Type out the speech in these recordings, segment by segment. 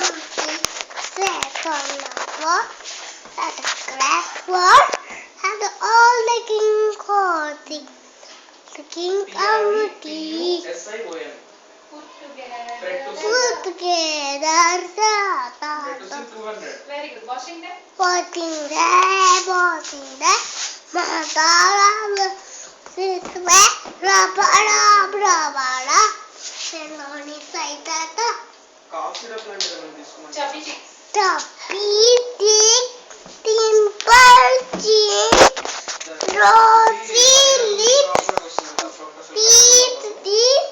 sat on the floor, at the crackboard, and all the king clothing. The king of tea. Put together. Very good. Washing them. Washing there. Masala. Sit where. Rubber. Then on his side that. Chubby chicks. Chubby chick. Dimple cheek. Rosy lips. Teeth deep.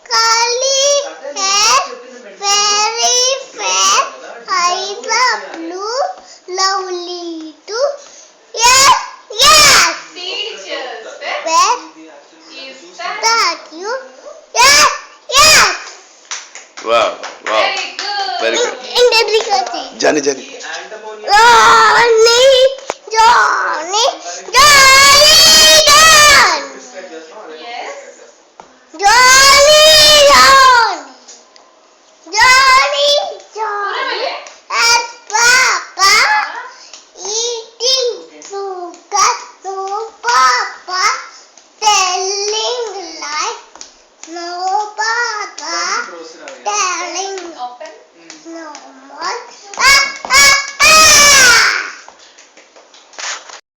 Curly hair. Very fair. Eyes are blue. Lovely too. Yes. Teachers. Where Is that? that you? Yes. Wow. Very good. Very good. In the Rikati. Johnny. Johnny.